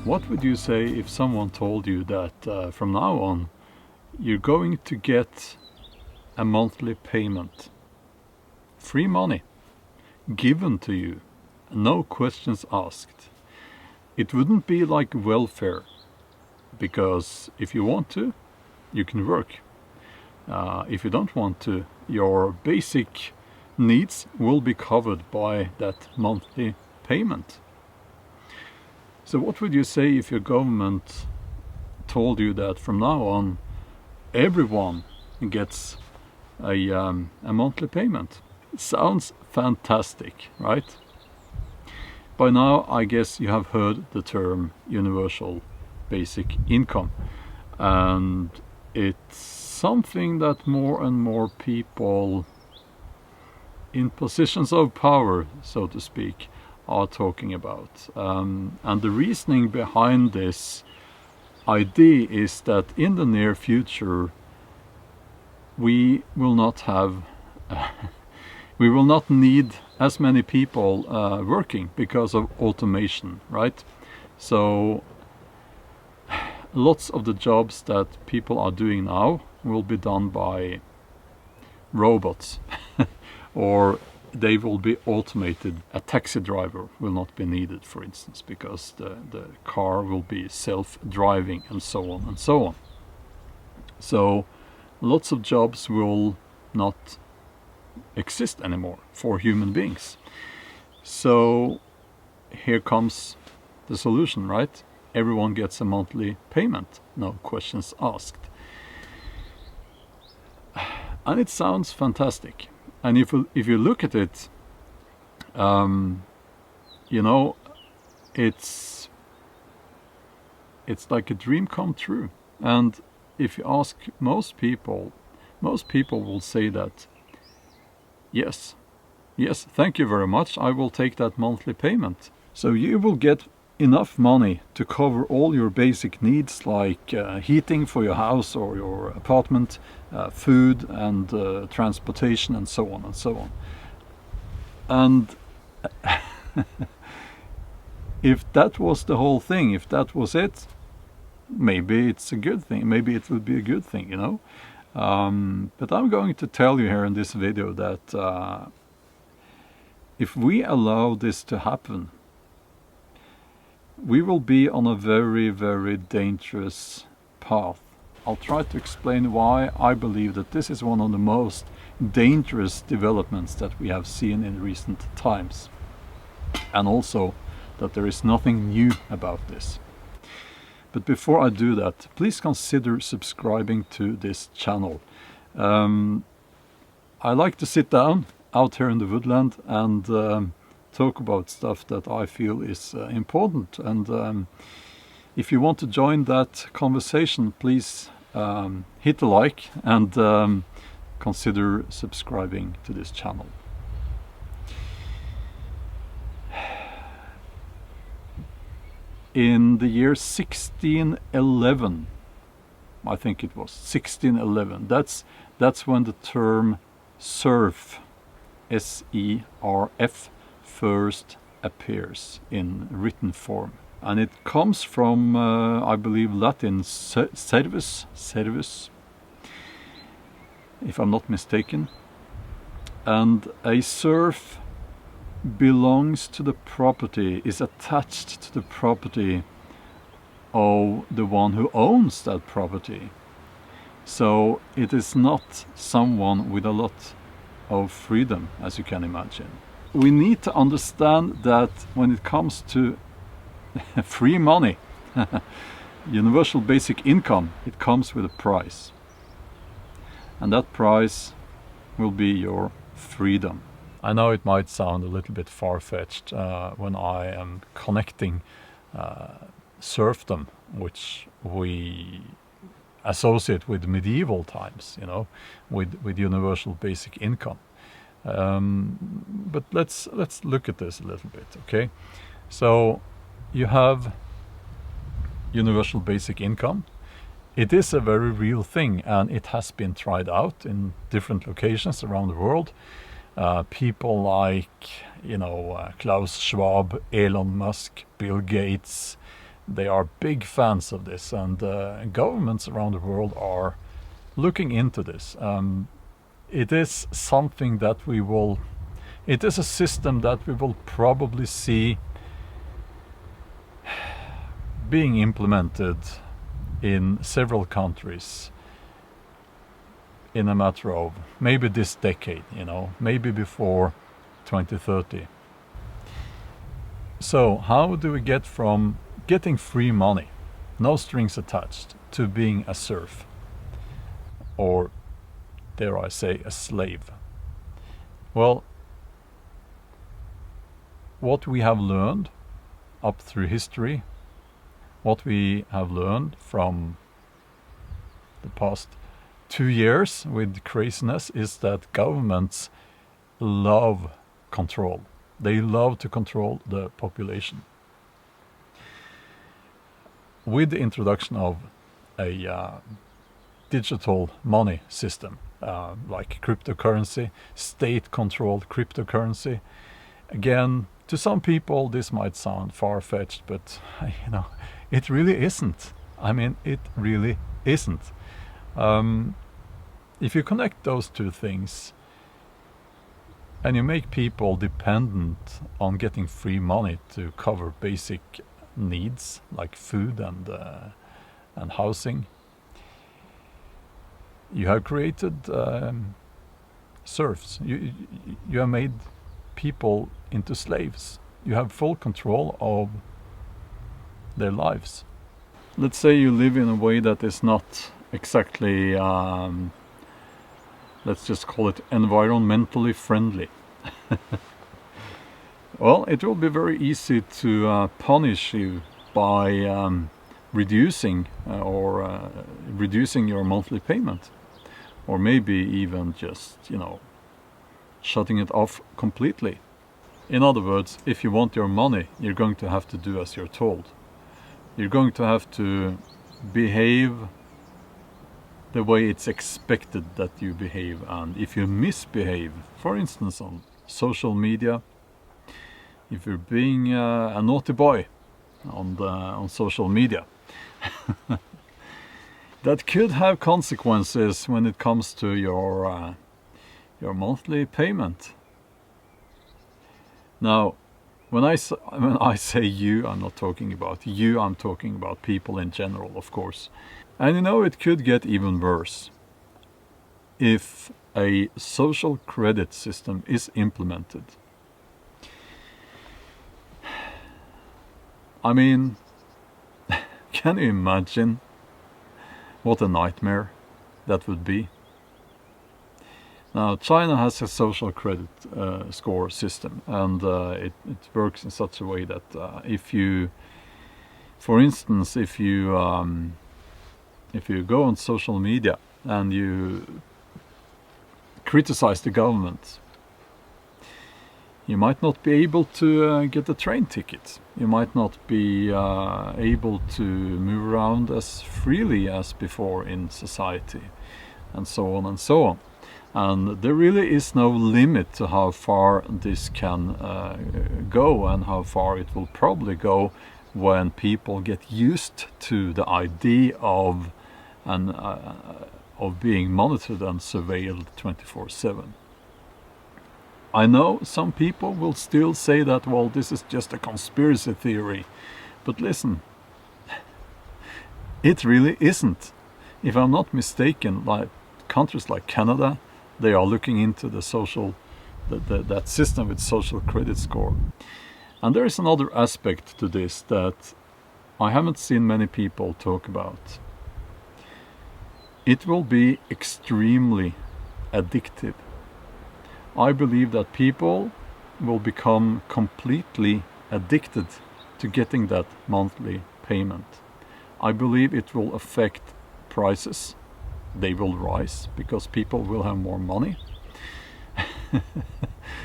What would you say if someone told you that from now on you're going to get a monthly payment, free money, given to you, no questions asked? It wouldn't be like welfare, because if you want to, you can work. If you don't want to, your basic needs will be covered by that monthly payment. So what would you say if your government told you that from now on everyone gets a monthly payment? It sounds fantastic, right? By now I guess you have heard the term universal basic income, and it's something that more and more people in positions of power, so to speak, are talking about. And the reasoning behind this idea is that in the near future we will not have we will not need as many people working because of automation, right? So lots of the jobs that people are doing now will be done by robots or they will be automated. A taxi driver will not be needed, for instance, because the car will be self-driving, and so on and so on. So lots of jobs will not exist anymore for human beings. So here comes the solution, right? Everyone gets a monthly payment, no questions asked. And it sounds fantastic. And if you look at it, you know, it's like a dream come true. And if you ask most people will say that, yes, thank you very much, I will take that monthly payment. So you will get enough money to cover all your basic needs, like heating for your house or your apartment, food and transportation, and so on and so on. And if that was the whole thing, if that was it, maybe it's a good thing, maybe it would be a good thing, you know. But I'm going to tell you here in this video that if we allow this to happen, we will be on a very, very dangerous path. I'll try to explain why I believe that this is one of the most dangerous developments that we have seen in recent times, and also that there is nothing new about this. But before I do that, please consider subscribing to this channel. I like to sit down out here in the woodland and talk about stuff that I feel is important. And if you want to join that conversation, please hit the like and consider subscribing to this channel. In the year 1611, I think it was 1611, that's when the term serf, S-E-R-F, first appears in written form. And it comes from, I believe, Latin servus, if I'm not mistaken. And a serf belongs to the property, is attached to the property of the one who owns that property. So it is not someone with a lot of freedom, as you can imagine. We need to understand that when it comes to free money, universal basic income, it comes with a price. And that price will be your freedom. I know it might sound a little bit far-fetched when I am connecting serfdom, which we associate with medieval times, you know, with universal basic income. But let's look at this a little bit, okay? So you have universal basic income. It is a very real thing, and it has been tried out in different locations around the world. People like, you know, Klaus, Schwab, Elon, Musk, Bill Gates, they are big fans of this, and governments around the world are looking into this. It is something that it is a system that we will probably see being implemented in several countries in a matter of maybe this decade, maybe before 2030. So how do we get from getting free money, no strings attached, to being a serf, or dare I say a slave? Well, what we have learned up through history, what we have learned from the past 2 years with craziness, is that governments love control. They love to control the population. With the introduction of a digital money system, like cryptocurrency, state-controlled cryptocurrency, again, to some people this might sound far-fetched, but it really isn't. It really isn't. If you connect those two things and you make people dependent on getting free money to cover basic needs like food and housing, you have created serfs. You have made people into slaves. You have full control of their lives. Let's say you live in a way that is not exactly, let's just call it environmentally friendly. Well, it will be very easy to punish you by reducing your monthly payment, or maybe even just shutting it off completely. In other words, if you want your money, you're going to have to do as you're told. You're going to have to behave the way it's expected that you behave, and if you misbehave, for instance on social media, if you're being a naughty boy on social media, that could have consequences when it comes to your monthly payment. Now, when I say you, I'm not talking about you, I'm talking about people in general, of course. And it could get even worse if a social credit system is implemented. Can you imagine what a nightmare that would be? Now, China has a social credit score system, and it works in such a way that if you go on social media and you criticize the government, you might not be able to get a train ticket. You might not be able to move around as freely as before in society, and so on and so on. And there really is no limit to how far this can go, and how far it will probably go when people get used to the idea of being monitored and surveilled 24/7. I know some people will still say that, well, this is just a conspiracy theory. But listen, it really isn't. If I'm not mistaken, like countries like Canada, they are looking into the that system with social credit score. And there is another aspect to this that I haven't seen many people talk about. It will be extremely addictive. I believe that people will become completely addicted to getting that monthly payment. I believe it will affect prices. They will rise because people will have more money.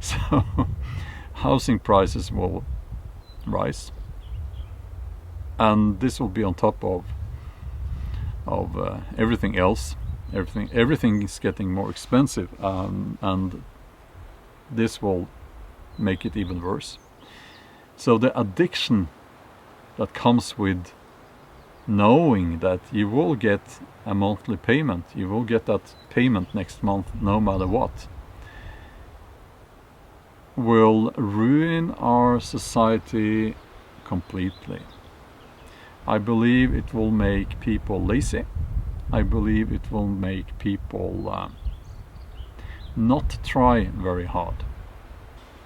So housing prices will rise, and this will be on top of everything else. Everything is getting more expensive, and this will make it even worse. So the addiction that comes with knowing that you will get a monthly payment. You will get that payment next month no matter what, will ruin our society completely. I believe it will make people lazy. I believe it will make people not try very hard.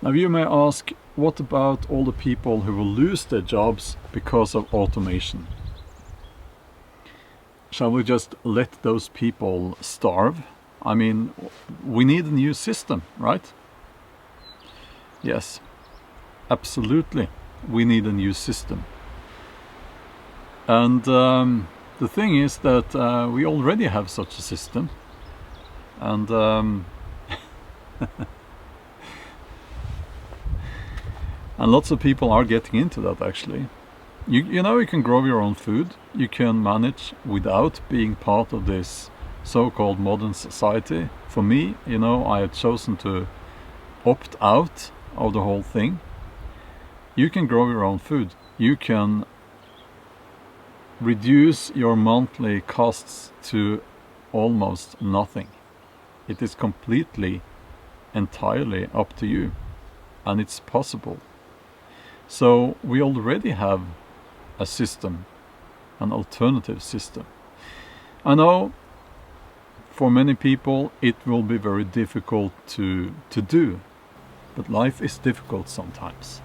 Now you may ask, what about all the people who will lose their jobs because of automation? Shall we just let those people starve? I mean, we need a new system, right? Yes, absolutely, we need a new system. And the thing is that we already have such a system, and and lots of people are getting into that actually. You know, you can grow your own food, you can manage without being part of this so-called modern society. For me, you know, I have chosen to opt out of the whole thing. You can grow your own food, you can reduce your monthly costs to almost nothing. It is completely, entirely up to you, and it's possible. So we already have a system, an alternative system. I know for many people it will be very difficult to do, but life is difficult sometimes,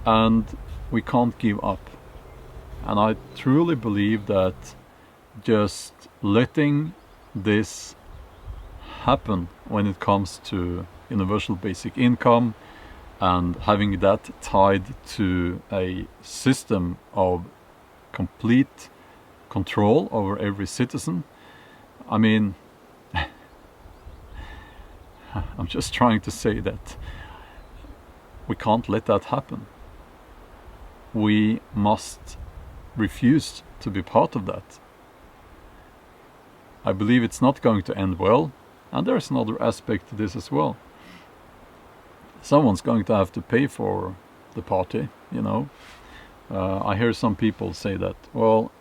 and we can't give up. And I truly believe that just letting this happen when it comes to universal basic income and having that tied to a system of complete control over every citizen, I mean, I'm just trying to say that we can't let that happen. We must refuse to be part of that. I believe it's not going to end well, and there's another aspect to this as well. Someone's going to have to pay for the party, you know. I hear some people say that, well,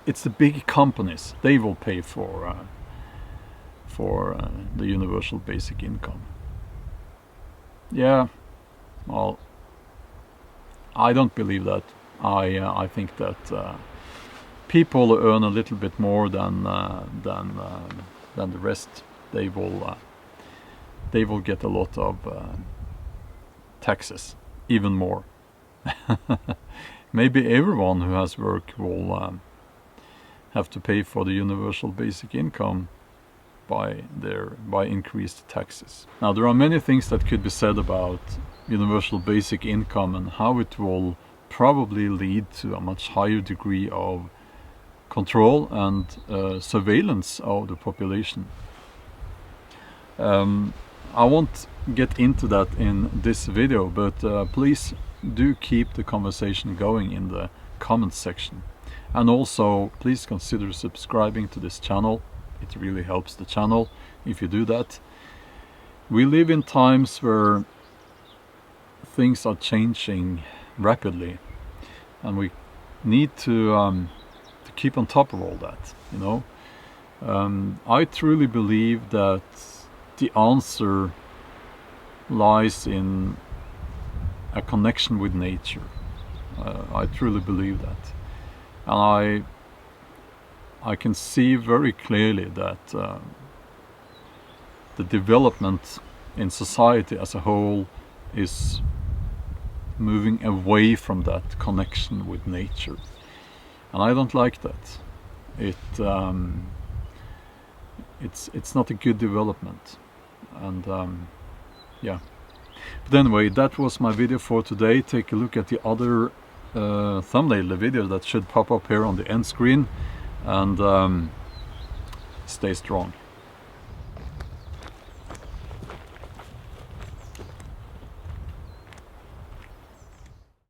it's the big companies, they will pay for the universal basic income. Yeah, well, I don't believe that. I think that people who earn a little bit more than the rest, they will get a lot of taxes, even more. Maybe everyone who has work will have to pay for the universal basic income by increased taxes. Now there are many things that could be said about universal basic income and how it will probably lead to a much higher degree of control and surveillance of the population. I won't get into that in this video, but please do keep the conversation going in the comments section. And also please consider subscribing to this channel. It really helps the channel if you do that. We live in times where things are changing rapidly, and we need to keep on top of all that, you know. I truly believe that the answer lies in a connection with nature. I truly believe that, and I can see very clearly that the development in society as a whole is moving away from that connection with nature, and I don't like that. It's not a good development, and yeah. But anyway, that was my video for today. Take a look at the other thumbnail, the video that should pop up here on the end screen, and stay strong.